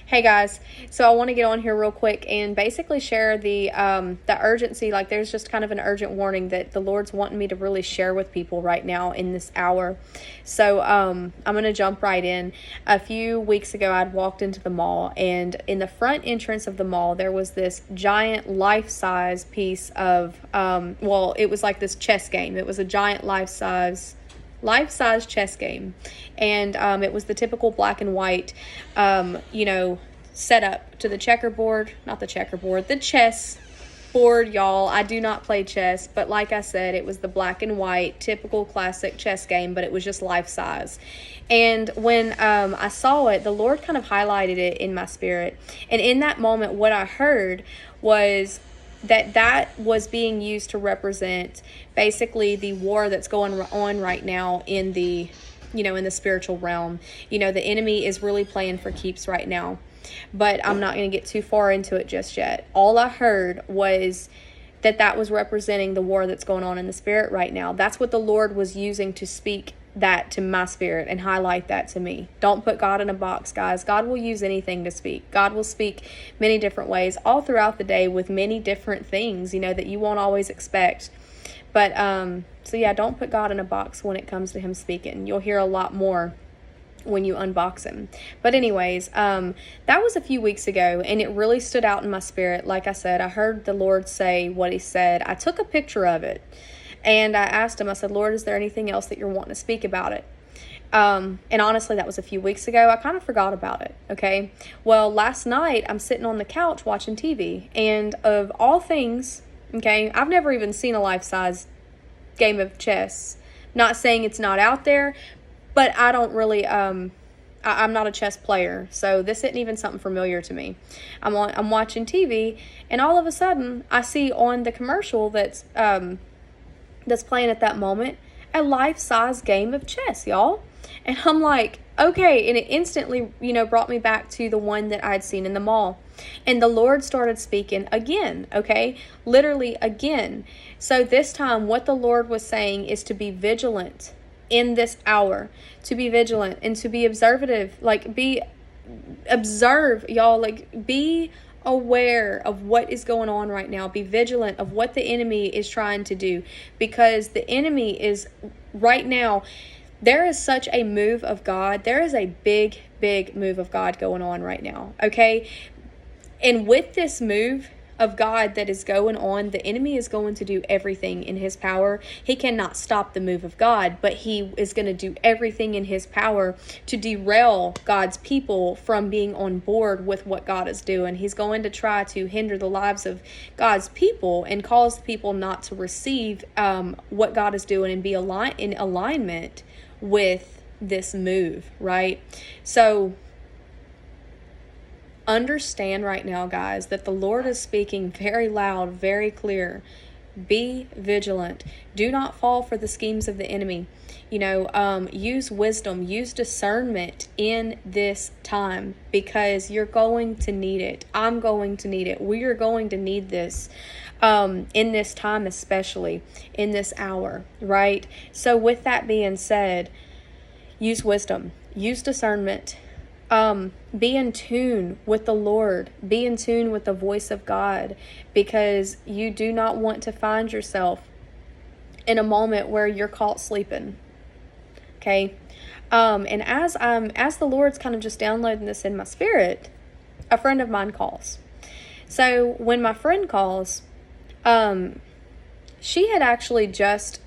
Hey guys, so I want to get on here real quick and basically share the urgency. Like, there's just kind of an urgent warning that the Lord's wanting me to really share with people right now in this hour. So I'm gonna jump right in. A few weeks ago, I'd walked into the mall, and in the front entrance of the mall, there was this giant life-size piece of it was like this chess game. It was a giant life-size chess game, and it was the typical black and white setup to the the chess board, y'all. I do not play chess, but like I said, it was the black and white typical classic chess game, but it was just life size. And when I saw it, the Lord kind of highlighted it in my spirit, and in that moment what I heard was that was being used to represent basically the war that's going on right now in the spiritual realm. The enemy is really playing for keeps right now, but I'm not going to get too far into it just yet. All I heard was that was representing the war that's going on in the spirit right now. That's what the Lord was using to speak that to my spirit and highlight that to me. Don't put God in a box, guys. God will use anything to speak. God will speak many different ways all throughout the day with many different things, that you won't always expect. But so yeah, don't put God in a box when it comes to him speaking. You'll hear a lot more when you unbox him. But anyways, that was a few weeks ago, and it really stood out in my spirit. Like I said, I heard the Lord say what he said. I took a picture of it, and I asked him, I said, Lord, is there anything else that you're wanting to speak about it? And honestly, that was a few weeks ago. I kind of forgot about it, okay? Well, last night, I'm sitting on the couch watching TV, and of all things, okay, I've never even seen a life-size game of chess. Not saying it's not out there, but I don't really, I'm not a chess player, so this isn't even something familiar to me. I'm watching TV, and all of a sudden, I see on the commercial that's playing at that moment a life-size game of chess, y'all. And I'm like, okay, and it instantly, brought me back to the one that I'd seen in the mall. And the Lord started speaking again, okay? Literally again. So this time, what the Lord was saying is to be vigilant in this hour, to be vigilant and to be observe, y'all, be aware of what is going on right now. Be vigilant of what the enemy is trying to do, because the enemy is right now, there is such a move of God. There is a big, big move of God going on right now, okay? And with this move of God that is going on, the enemy is going to do everything in his power. He cannot stop the move of God, but he is going to do everything in his power to derail God's people from being on board with what God is doing. He's going to try to hinder the lives of God's people and cause people not to receive what God is doing and be in alignment with this move, right? So understand right now, guys, that the Lord is speaking very loud, very clear. Be vigilant. Do not fall for the schemes of the enemy. Use wisdom, use discernment in this time, because you're going to need it. I'm going to need it. We are going to need this in this time, especially in this hour, right? So with that being said, use wisdom, use discernment. Be in tune with the Lord. Be in tune with the voice of God, because you do not want to find yourself in a moment where you're caught sleeping. Okay. And as the Lord's kind of just downloading this in my spirit, a friend of mine calls. So when my friend calls, she had actually just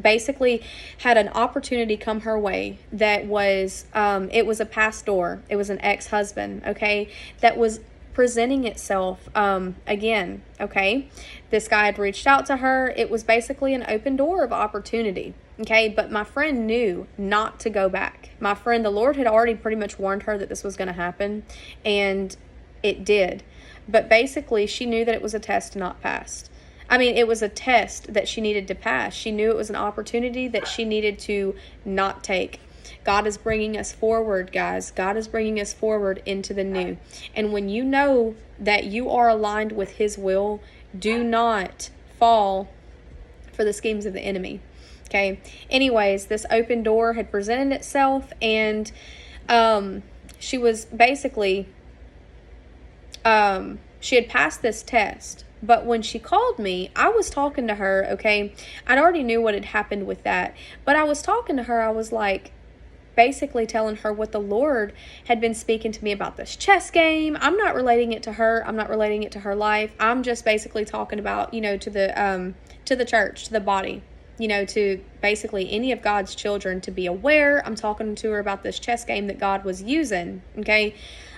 basically had an opportunity come her way that was, it was a pastor. It was an ex-husband, okay, that was presenting itself again, okay. This guy had reached out to her. It was basically an open door of opportunity, okay, but my friend knew not to go back. My friend, the Lord had already pretty much warned her that this was going to happen, and it did. But basically, she knew that it was a test not passed. It was a test that she needed to pass. She knew it was an opportunity that she needed to not take. God is bringing us forward, guys. God is bringing us forward into the new. And when you know that you are aligned with his will, do not fall for the schemes of the enemy. Okay. Anyways, this open door had presented itself, and she was basically she had passed this test. But when she called me, I was talking to her, okay? I already knew what had happened with that. But I was talking to her, I was like, basically telling her what the Lord had been speaking to me about this chess game. I'm not relating it to her. I'm not relating it to her life. I'm just basically talking about, to the church, to the body, to basically any of God's children to be aware. I'm talking to her about this chess game that God was using, okay,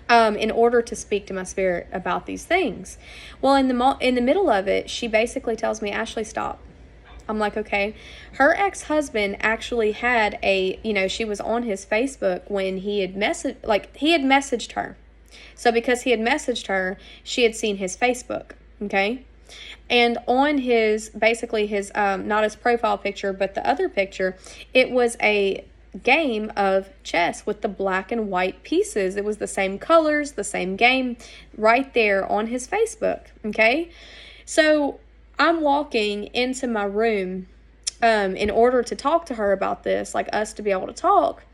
in order to speak to my spirit about these things. Well, in the middle of it, she basically tells me, Ashley, stop. I'm like, okay. Her ex-husband actually had she was on his Facebook when he had messaged her. So because he had messaged her, she had seen his Facebook, okay? And on his not his profile picture, but the other picture, it was a game of chess with the black and white pieces. It was the same colors, the same game right there on his Facebook, okay? So I'm walking into my room in order to talk to her about this, like us to be able to talk.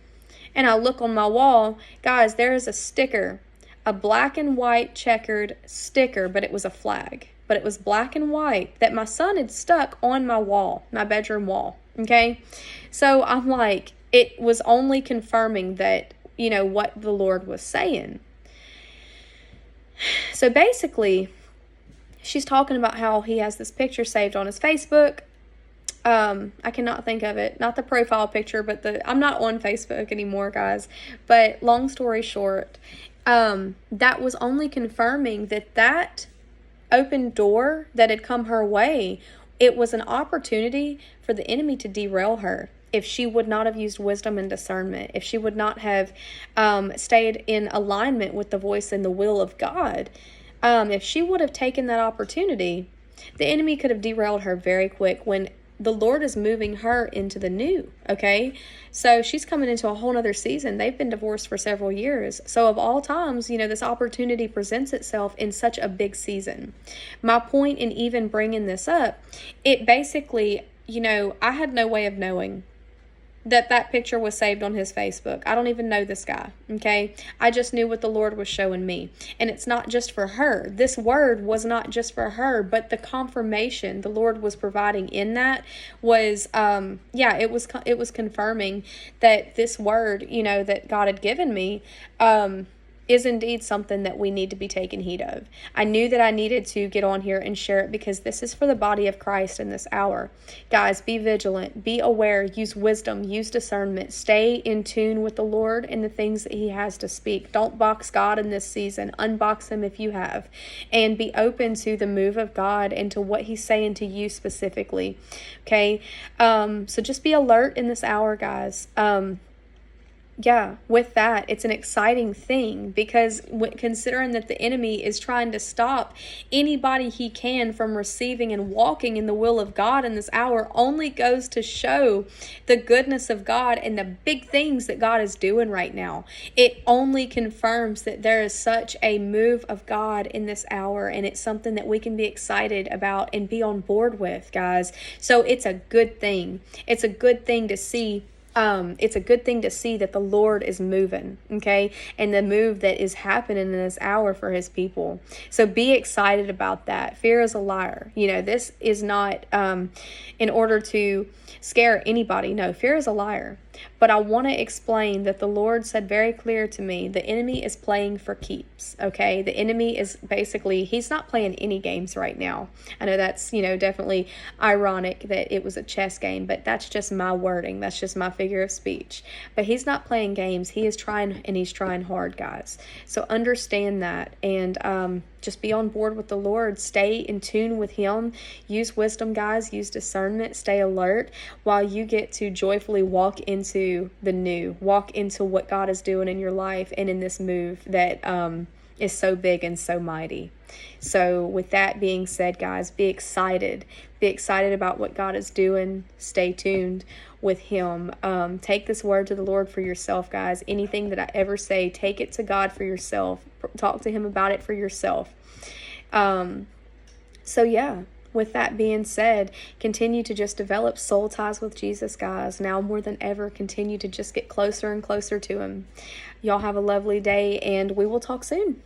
And I look on my wall. Guys, there is a sticker, a black and white checkered sticker, but it was a flag. But it was black and white that my son had stuck on my wall, my bedroom wall, okay? So I'm like, it was only confirming that, what the Lord was saying. So basically, she's talking about how he has this picture saved on his Facebook. I cannot think of it. Not the profile picture, but I'm not on Facebook anymore, guys. But long story short, that was only confirming that open door that had come her way, it was an opportunity for the enemy to derail her. If she would not have used wisdom and discernment, if she would not have stayed in alignment with the voice and the will of God, if she would have taken that opportunity, the enemy could have derailed her very quick when the Lord is moving her into the new, okay? So she's coming into a whole nother season. They've been divorced for several years. So of all times, this opportunity presents itself in such a big season. My point in even bringing this up, it basically, I had no way of knowing that picture was saved on his Facebook. I don't even know this guy, okay? I just knew what the Lord was showing me. And it's not just for her. This word was not just for her, but the confirmation the Lord was providing in that was, it was confirming that this word, that God had given me, is indeed something that we need to be taking heed of. I knew that I needed to get on here and share it because this is for the body of Christ in this hour. Guys, be vigilant, be aware, use wisdom, use discernment, stay in tune with the Lord and the things that he has to speak. Don't box God in this season. Unbox him if you have. And be open to the move of God and to what he's saying to you specifically. Okay? So just be alert in this hour, guys. With that, it's an exciting thing because considering that the enemy is trying to stop anybody he can from receiving and walking in the will of God in this hour only goes to show the goodness of God and the big things that God is doing right now. It only confirms that there is such a move of God in this hour, and it's something that we can be excited about and be on board with, guys. So it's a good thing. It's a good thing to see. It's a good thing to see that the Lord is moving, okay? And the move that is happening in this hour for his people. So be excited about that. Fear is a liar. This is not in order to scare anybody. No, fear is a liar. But I want to explain that the Lord said very clear to me, the enemy is playing for keeps, okay? The enemy is basically, he's not playing any games right now. I know that's, definitely ironic that it was a chess game, but that's just my wording. That's just my figure of speech. But he's not playing games. He is trying, and he's trying hard, guys. So understand that, and just be on board with the Lord. Stay in tune with him. Use wisdom, guys. Use discernment. Stay alert while you get to joyfully walk into the new. Walk into what God is doing in your life and in this move that is so big and so mighty. So with that being said, guys, be excited. Be excited about what God is doing. Stay tuned with him. Take this word to the Lord for yourself, guys. Anything that I ever say, take it to God for yourself. Talk to him about it for yourself. With that being said, continue to just develop soul ties with Jesus, guys. Now more than ever, continue to just get closer and closer to him. Y'all have a lovely day, and we will talk soon.